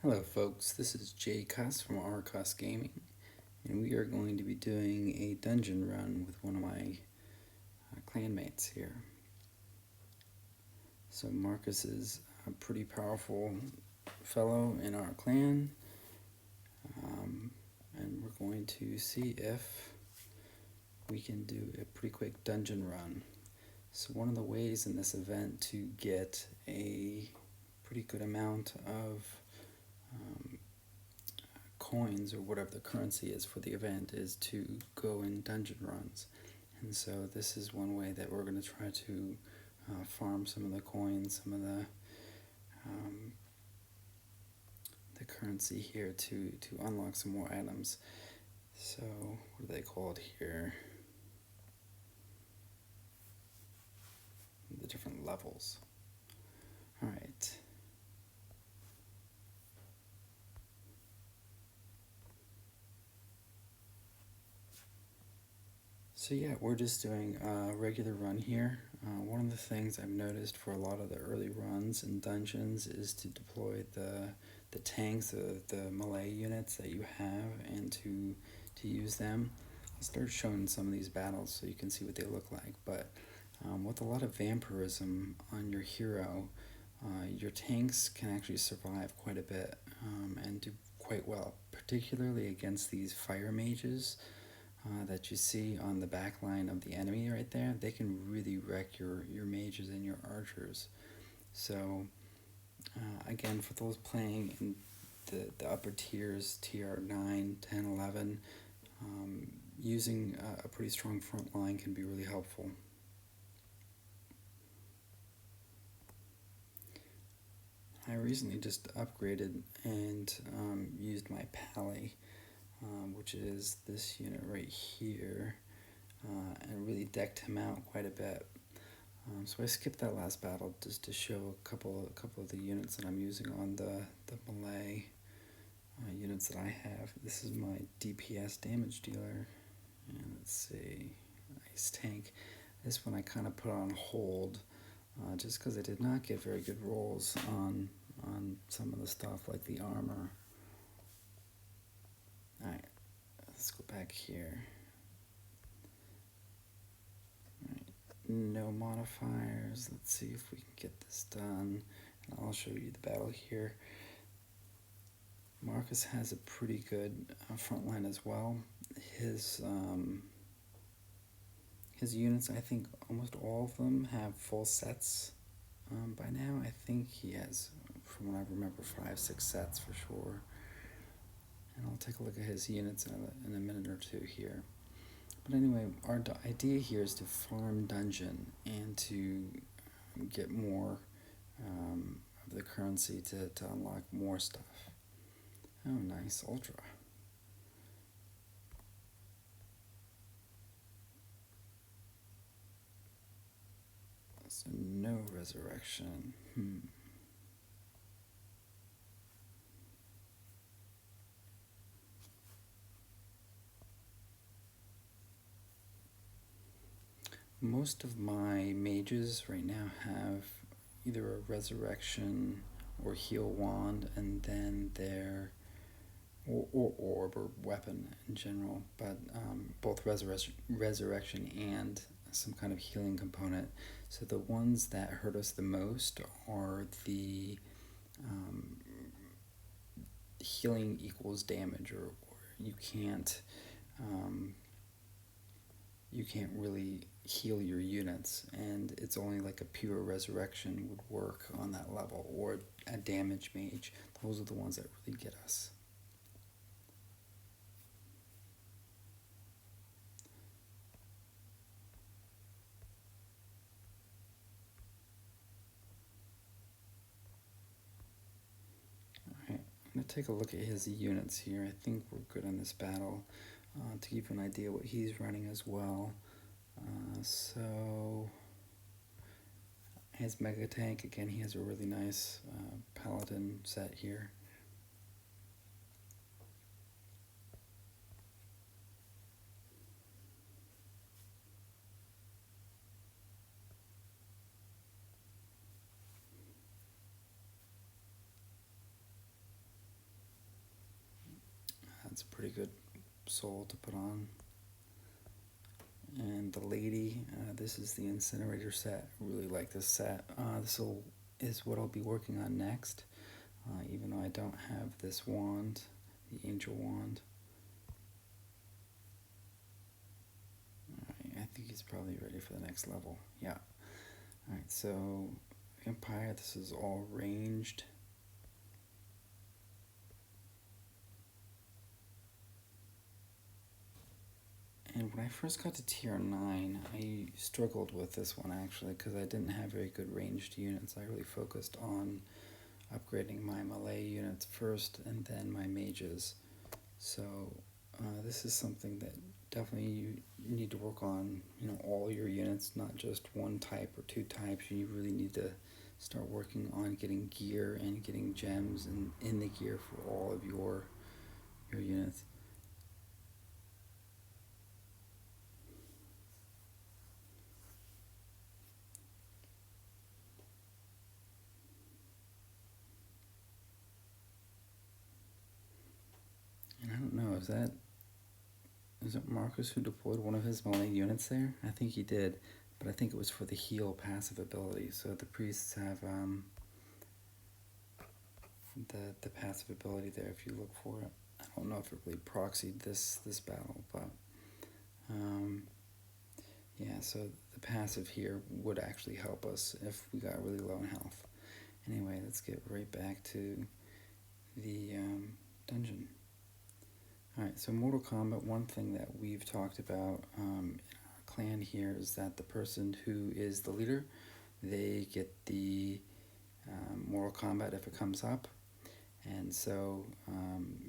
Hello folks, this is Jay Cuss from R Cuss Gaming, and we are going to be doing a dungeon run with one of my clanmates here. So Marcus is a pretty powerful fellow in our clan, and we're going to see if we can do a pretty quick dungeon run. So one of the ways in this event to get a pretty good amount of coins or whatever the currency is for the event is to go in dungeon runs. And so this is one way that we're going to try to farm some of the coins, some of the currency here to unlock some more items. So what are they called here? The different levels. All right. So yeah, we're just doing a regular run here. One of the things I've noticed for a lot of the early runs in dungeons is to deploy the tanks, the melee units that you have, and to use them. I'll start showing some of these battles so you can see what they look like. But with a lot of vampirism on your hero, your tanks can actually survive quite a bit and do quite well, particularly against these fire mages that you see on the back line of the enemy right there. They can really wreck your mages and your archers. So again, for those playing in the upper tiers, tier 9, 10, 11, using a pretty strong front line can be really helpful. I recently just upgraded and used my Pally, which is this unit right here, and really decked him out quite a bit. So I skipped that last battle just to show a couple of the units that I'm using on the melee units that I have. This is my DPS damage dealer, and let's see, Ice Tank. This one I kind of put on hold just because I did not get very good rolls on some of the stuff like the armor. Alright, let's go back here. Alright, no modifiers. Let's see if we can get this done. And I'll show you the battle here. Marcus has a pretty good front line as well. His units, I think almost all of them have full sets by now. I think he has, from what I remember, 5-6 sets for sure. And I'll take a look at his units in a minute or two here. But anyway, our idea here is to farm dungeon and to get more of the currency to unlock more stuff. Oh, nice, ultra. So no resurrection. Most of my mages right now have either a resurrection or heal wand, and then their or orb or weapon in general, but both resurrection and some kind of healing component. So the ones that hurt us the most are the healing equals damage, or you can't really heal your units, and it's only like a pure resurrection would work on that level, or a damage mage. Those are the ones that really get us. Alright, I'm going to take a look at his units here. I think we're good on this battle. To give you an idea what he's running as well. So his Mega Tank, again, he has a really nice Paladin set here. That's a pretty good soul to put on. And the lady, this is the incinerator set. I really like this set. Is what I'll be working on next, even though I don't have this wand, the angel wand. Alright, I think he's probably ready for the next level. Yeah. Alright, so Empire, this is all ranged. And when I first got to tier 9, I struggled with this one actually because I didn't have very good ranged units. I really focused on upgrading my melee units first and then my mages. So this is something that definitely you need to work on, all your units, not just one type or two types. You really need to start working on getting gear and getting gems and in the gear for all of your units. And I don't know, is it Marcus who deployed one of his melee units there? I think he did, but I think it was for the heal passive ability. So the priests have the passive ability there if you look for it. I don't know if it really proxied this battle, but yeah, so the passive here would actually help us if we got really low in health. Anyway, let's get right back to the dungeon. Alright, so Mortal Kombat, one thing that we've talked about in our clan here is that the person who is the leader, they get the Mortal Kombat if it comes up. And so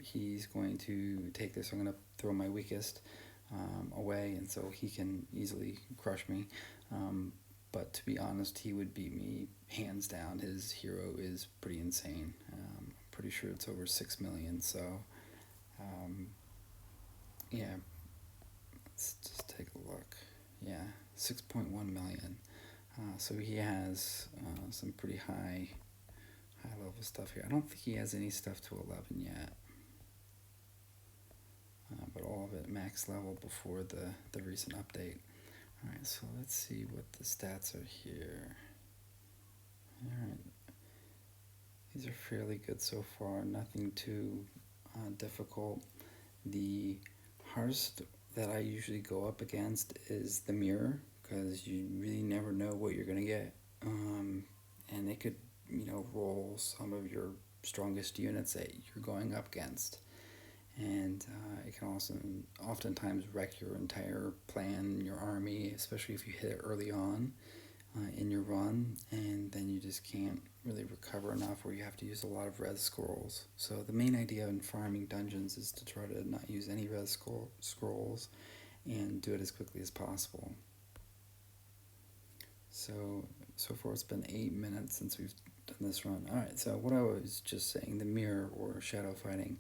he's going to take this. I'm going to throw my weakest away, and so he can easily crush me. But to be honest, he would beat me hands down. His hero is pretty insane. I'm pretty sure it's over 6 million, so yeah, let's just take a look. Yeah, 6.1 million. So he has some pretty high level stuff here. I don't think he has any stuff to 11 yet, but all of it max level before the recent update. Alright, so let's see what the stats are here. Alright, these are fairly good so far, nothing too difficult. The hardest that I usually go up against is the mirror, because you really never know what you're going to get. And it could roll some of your strongest units that you're going up against. And it can also oftentimes wreck your entire plan, your army, especially if you hit it early on in your run, and then you just can't really recover enough, or you have to use a lot of res scrolls. So the main idea in farming dungeons is to try to not use any res scrolls and do it as quickly as possible. So far it's been 8 minutes since we've done this run. Alright, so what I was just saying, the mirror or shadow fighting.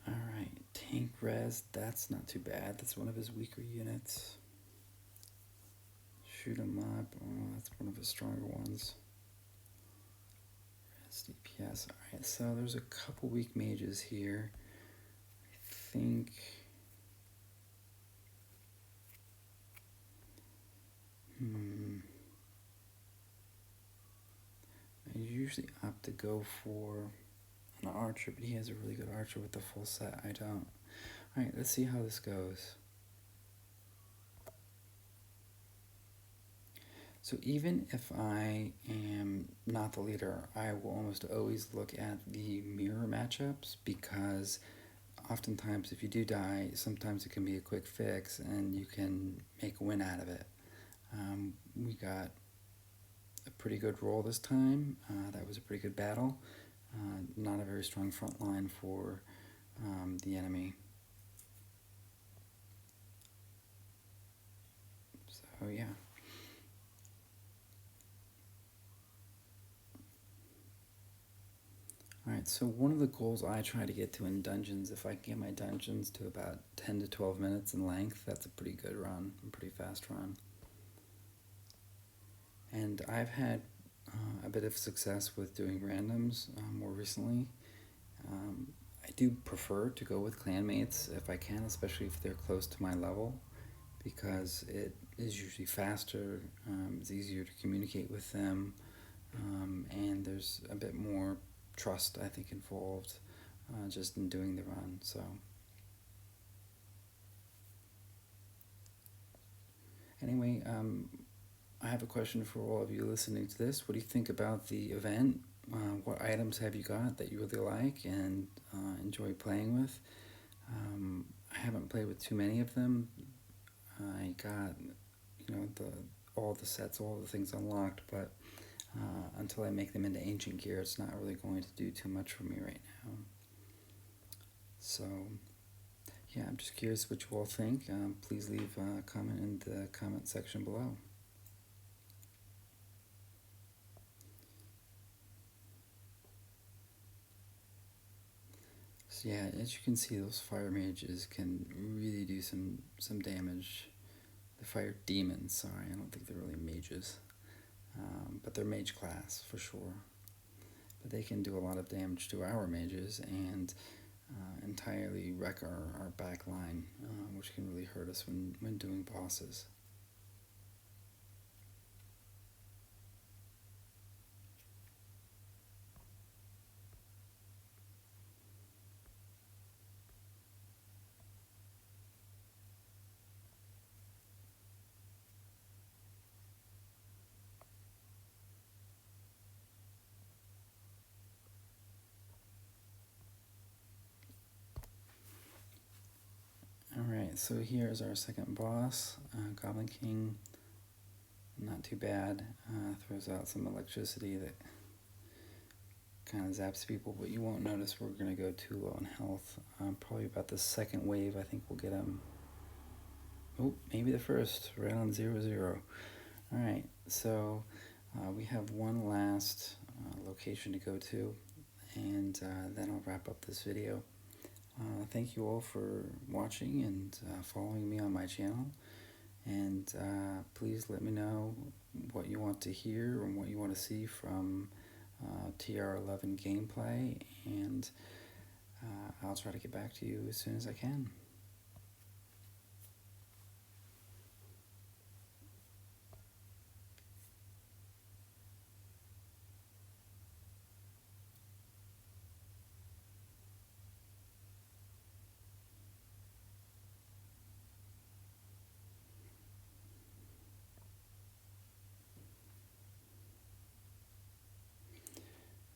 Alright, tank res, that's not too bad. That's one of his weaker units. Shoot him up, that's one of his stronger ones. Res DPS, alright, so there's a couple weak mages here. I think I usually opt to go for an archer, but he has a really good archer with the full set. I don't. Alright, let's see how this goes. So even if I am not the leader, I will almost always look at the mirror matchups, because oftentimes if you do die, sometimes it can be a quick fix and you can make a win out of it. We got a pretty good roll this time. That was a pretty good battle. Not a very strong front line for the enemy. So yeah. Alright, so one of the goals I try to get to in dungeons, if I can get my dungeons to about 10 to 12 minutes in length, that's a pretty good run, a pretty fast run. And I've had a bit of success with doing randoms more recently. I I do prefer to go with clanmates if I can, especially if they're close to my level, because it is usually faster, it's easier to communicate with them, and there's a bit more trust, I think, involved just in doing the run. So, anyway, I have a question for all of you listening to this. What do you think about the event? What items have you got that you really like and enjoy playing with? I haven't played with too many of them. I got, the all the sets, all the things unlocked, but until I make them into ancient gear, it's not really going to do too much for me right now. So, yeah, I'm just curious what you all think. Please leave a comment in the comment section below. So yeah, as you can see, those fire mages can really do some damage. The fire demons, sorry, I don't think they're really mages, but they're mage class for sure. But they can do a lot of damage to our mages and entirely wreck our back line, which can really hurt us when doing bosses. Alright, so here's our second boss, Goblin King. Not too bad. Throws out some electricity that kind of zaps people, but you won't notice we're going to go too low in health. Probably about the second wave, I think we'll get him. Oh, maybe the first, right on 0-0. Alright, so we have one last location to go to, and then I'll wrap up this video. Thank you all for watching and following me on my channel, and please let me know what you want to hear and what you want to see from TR11 gameplay, and I'll try to get back to you as soon as I can.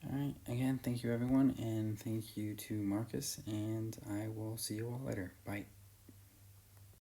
Alright, again, thank you everyone, and thank you to Marcus, and I will see you all later. Bye.